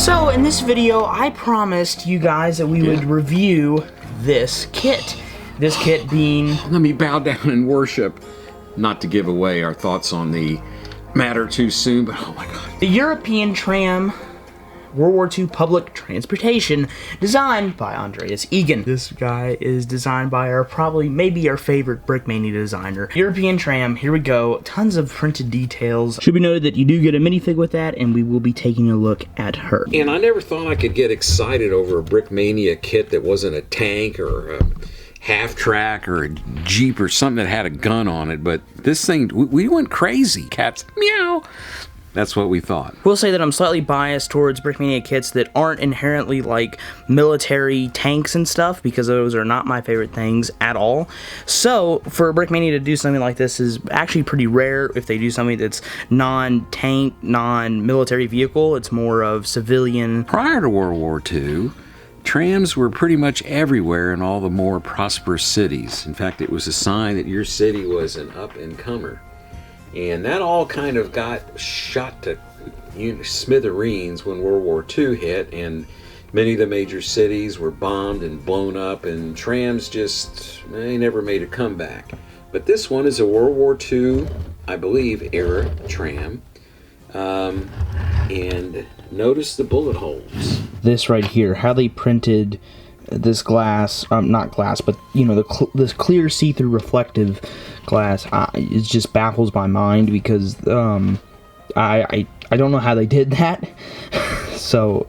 So in this video, I promised you guys that we would review this kit. This kit being... Let me bow down and worship. Not to give away our thoughts on the matter too soon, but oh my god. The European Tram World War II Public Transportation, designed by Andreas Egan. This guy is designed by maybe our favorite Brickmania designer. European Tram, here we go. Tons of printed details. Should be noted that you do get a minifig with that, and we will be taking a look at her. And I never thought I could get excited over a Brickmania kit that wasn't a tank or a half-track or a Jeep or something that had a gun on it, but this thing, we went crazy. Cats, meow. That's what we thought. We'll say that I'm slightly biased towards Brickmania kits that aren't inherently like military tanks and stuff, because those are not my favorite things at all. So for Brickmania to do something like this is actually pretty rare. If they do something that's non-tank, non-military vehicle, it's more of civilian. Prior to World War II, trams were pretty much everywhere in all the more prosperous cities. In fact, it was a sign that your city was an up-and-comer. And that all kind of got shot to smithereens when World War II hit, and many of the major cities were bombed and blown up, and trams they never made a comeback. But this one is a World War II, I believe, era tram. And notice the bullet holes. This right here, how they printed this glass, not glass, but you know, this clear see-through reflective glass, it just baffles my mind, because I don't know how they did that. So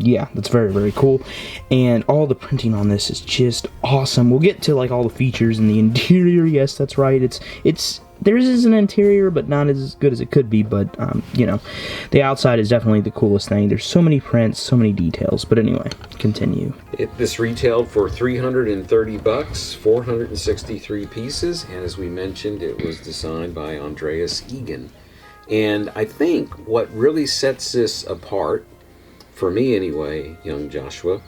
yeah, that's very, very cool. And all the printing on this is just awesome. We'll get to like all the features and the interior. Yes, that's right, theirs is an interior, but not as good as it could be, but, you know, the outside is definitely the coolest thing. There's so many prints, so many details, but anyway, continue. This retailed for $330, 463 pieces, and as we mentioned, it was designed by Andreas Egan. And I think what really sets this apart, for me anyway, young Joshua,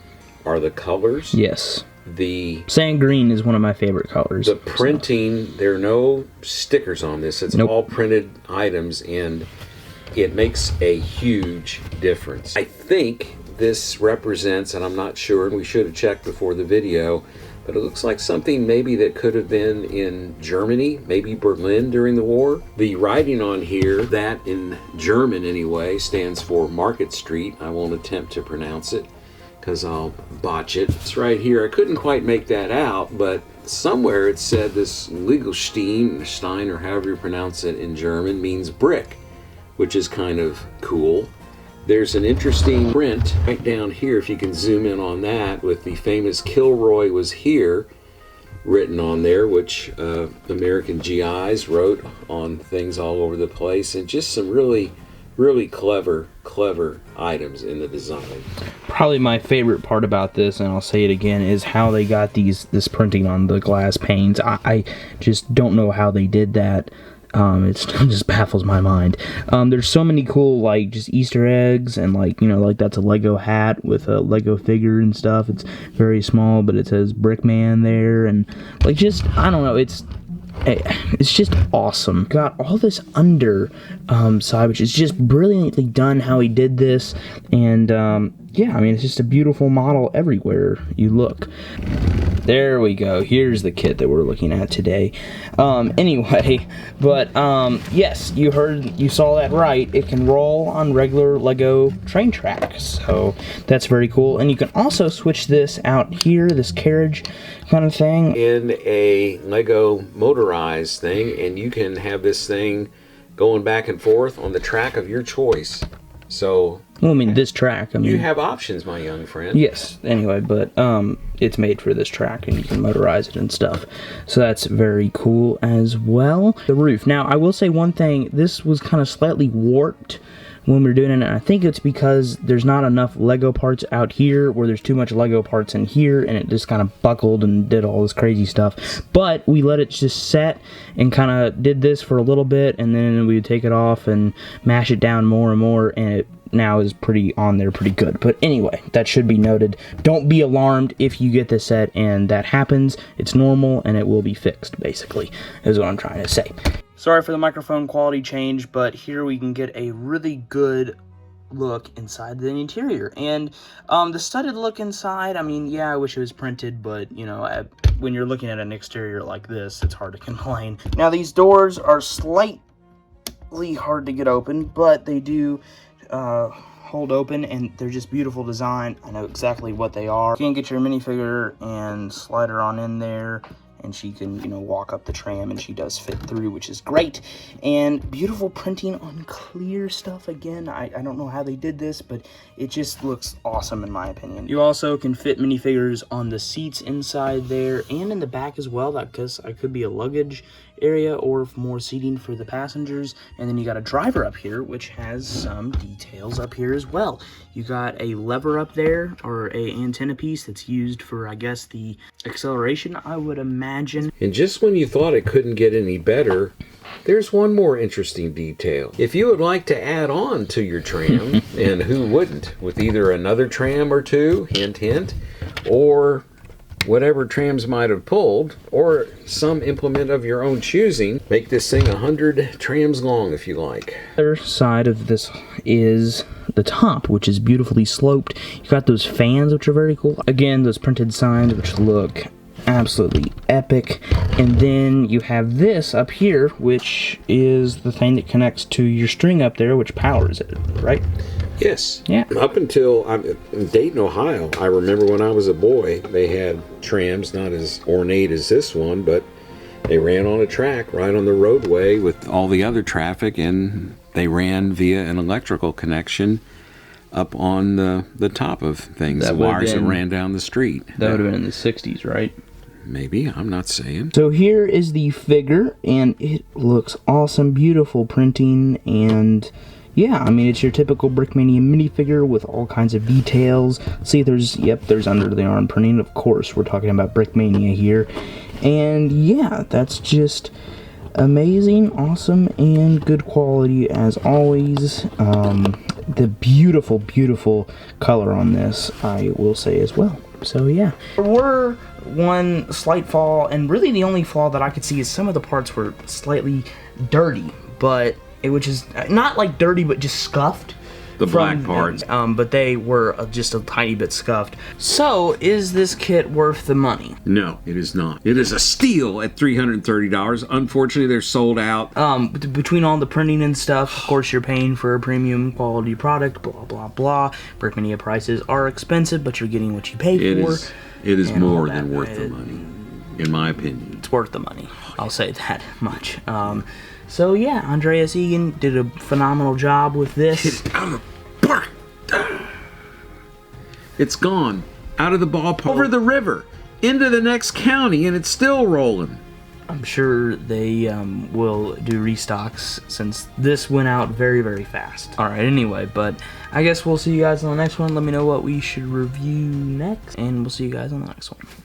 are the colors. Yes. The sand green is one of my favorite colors. The printing, there are no stickers on this. It's all printed items, and it makes a huge difference. I think this represents, and I'm not sure, and we should have checked before the video, but it looks like something maybe that could have been in Germany, maybe Berlin during the war. The writing on here, that in German anyway, stands for Market Street. I won't attempt to pronounce it, because I'll botch it. It's right here. I couldn't quite make that out, but somewhere it said this Stein, or however you pronounce it in German, means brick, which is kind of cool. There's an interesting print right down here, if you can zoom in on that, with the famous Kilroy was here written on there, which American GIs wrote on things all over the place, and just some really clever items in the design. Probably my favorite part about this, and I'll say it again, is how they got this printing on the glass panes. I just don't know how they did that. It just baffles my mind. There's so many cool, like, just Easter eggs, and like, you know, like that's a Lego hat with a Lego figure and stuff. It's very small, but it says Brickman there, and like, just, I don't know, it's just awesome. Got all this under side, which is just brilliantly done how he did this, and yeah, I mean, it's just a beautiful model everywhere you look. There we go. Here's the kit that we're looking at today. Anyway, but yes, you saw that right. It can roll on regular Lego train tracks, so that's very cool. And you can also switch this out here, this carriage kind of thing, in a Lego motorized thing, and you can have this thing going back and forth on the track of your choice. So, well, I mean, this track, you have options, my young friend. Yes, anyway, but it's made for this track, and you can motorize it and stuff. So that's very cool as well. The roof. Now, I will say one thing. This was kind of slightly warped when we were doing it, and I think it's because there's not enough Lego parts out here, where there's too much Lego parts in here, and it just kind of buckled and did all this crazy stuff. But we let it just set and kind of did this for a little bit, and then we would take it off and mash it down more and more, and it now is pretty on there, pretty good. But anyway, that should be noted. Don't be alarmed if you get this set and that happens. It's normal, and it will be fixed, basically, is what I'm trying to say. Sorry for the microphone quality change, but here we can get a really good look inside the interior. And the studded look inside, I mean, yeah, I wish it was printed, but, you know, when you're looking at an exterior like this, it's hard to complain. Now, these doors are slightly hard to get open, but they do hold open, and they're just beautiful design. I know exactly what they are. You can get your minifigure and slide her on in there, and she can, you know, walk up the tram, and she does fit through, which is great. And beautiful printing on clear stuff again. I don't know how they did this, but it just looks awesome in my opinion. You also can fit minifigures on the seats inside there and in the back as well. That could be a luggage area or more seating for the passengers. And then you got a driver up here, which has some details up here as well. You got a lever up there, or a antenna piece that's used for, I guess, the acceleration, I would imagine. And just when you thought it couldn't get any better, there's one more interesting detail. If you would like to add on to your tram, and who wouldn't, with either another tram or two, hint hint, or whatever trams might have pulled, or some implement of your own choosing, make this thing 100 trams long if you like. The other side of this is the top, which is beautifully sloped. You got those fans, which are very cool. Again, those printed signs, which look absolutely epic. And then you have this up here, which is the thing that connects to your string up there, which powers it, right? Yes. Yeah. Up until in Dayton, Ohio, I remember when I was a boy, they had trams, not as ornate as this one, but they ran on a track right on the roadway with all the other traffic, and they ran via an electrical connection up on the top of things, the wires that ran down the street. That would have been in the 60s, right? Maybe, I'm not saying. So here is the figure, and it looks awesome, beautiful printing, and yeah, I mean, it's your typical Brickmania minifigure with all kinds of details. See, there's under the arm printing. Of course, we're talking about Brickmania here. And yeah, that's just amazing, awesome, and good quality as always. The beautiful, beautiful color on this, I will say as well. So yeah. There were one slight flaw, and really the only flaw that I could see is some of the parts were slightly dirty, but which is not like dirty, but just scuffed. The black parts. But they were just a tiny bit scuffed. So, is this kit worth the money? No, it is not. It is a steal at $330. Unfortunately, they're sold out. Between all the printing and stuff, of course, you're paying for a premium quality product, blah, blah, blah. Brickmania prices are expensive, but you're getting what you pay for. It is more than worth the money, in my opinion. It's worth the money. I'll say that much. So yeah, Andreas Egan did a phenomenal job with this. It's gone out of the ballpark, over the river, into the next county, and it's still rolling. I'm sure they will do restocks, since this went out very, very fast. Alright, anyway, but I guess we'll see you guys on the next one. Let me know what we should review next, and we'll see you guys on the next one.